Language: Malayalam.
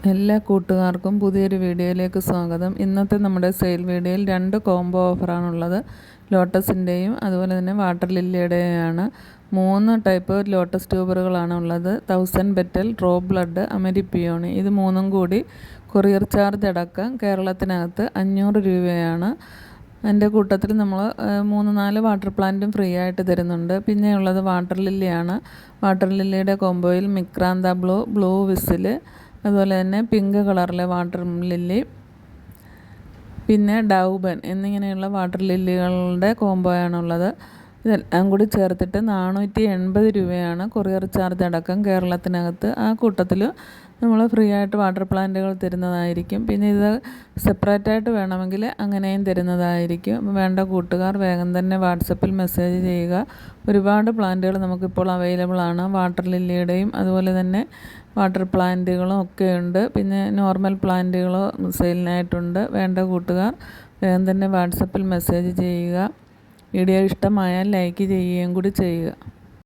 എല്ലാ കൂട്ടുകാർക്കും പുതിയൊരു വീഡിയോയിലേക്ക് സ്വാഗതം. ഇന്നത്തെ നമ്മുടെ സെയിൽ വീഡിയോയിൽ 2 കോംബോ ഓഫറാണുള്ളത്. ലോട്ടസിൻ്റെയും അതുപോലെ തന്നെ വാട്ടർ ലില്ലിയുടെയാണ്. 3 ടൈപ്പ് ലോട്ടസ് ട്യൂബറുകളാണ് ഉള്ളത്. 1000 പെറ്റൽ, റോ ബ്ലഡ്, അമരിപ്പിയോണി. ഇത് 3ഉം കൂടി കൊറിയർ ചാർജ് അടക്കം കേരളത്തിനകത്ത് 500 രൂപയാണ്. അതിൻ്റെ കൂട്ടത്തിൽ നമ്മൾ 3-4 വാട്ടർ പ്ലാന്റും ഫ്രീ ആയിട്ട് തരുന്നുണ്ട്. പിന്നെയുള്ളത് വാട്ടർ ലില്ലിയാണ്. വാട്ടർ ലില്ലിയുടെ കോംബോയിൽ മിക്രാന്ത ബ്ലൂ വിസിൽ, അതുപോലെ തന്നെ പിങ്ക് കളറിലെ വാട്ടർ ലില്ലി, പിന്നെ ഡൗബൻ എന്നിങ്ങനെയുള്ള വാട്ടർ ലില്ലികളുടെ കോംബോയാണുള്ളത്. ഇതെല്ലാം കൂടി ചേർത്തിട്ട് 480 രൂപയാണ് കൊറിയർ ചാർജ് അടക്കം കേരളത്തിനകത്ത്. ആ കൂട്ടത്തിൽ നമ്മൾ ഫ്രീ ആയിട്ട് വാട്ടർ പ്ലാന്റുകൾ തരുന്നതായിരിക്കും. പിന്നെ ഇത് സെപ്പറേറ്റായിട്ട് വേണമെങ്കിൽ അങ്ങനെയും തരുന്നതായിരിക്കും. വേണ്ട കൂട്ടുകാർ വേഗം തന്നെ വാട്സപ്പിൽ മെസ്സേജ് ചെയ്യുക. ഒരുപാട് പ്ലാന്റുകൾ നമുക്കിപ്പോൾ അവൈലബിൾ ആണ്. വാട്ടർ ലില്ലിയുടെയും അതുപോലെ തന്നെ വാട്ടർ പ്ലാന്റുകളും ഒക്കെ ഉണ്ട്. പിന്നെ നോർമൽ പ്ലാന്റുകളും സെയിലിനായിട്ടുണ്ട്. വേണ്ട കൂട്ടുകാർ വേഗം തന്നെ വാട്സപ്പിൽ മെസ്സേജ് ചെയ്യുക. വീഡിയോ ഇഷ്ടമായാൽ ലൈക്ക് ചെയ്യുകയും കൂടി ചെയ്യുക.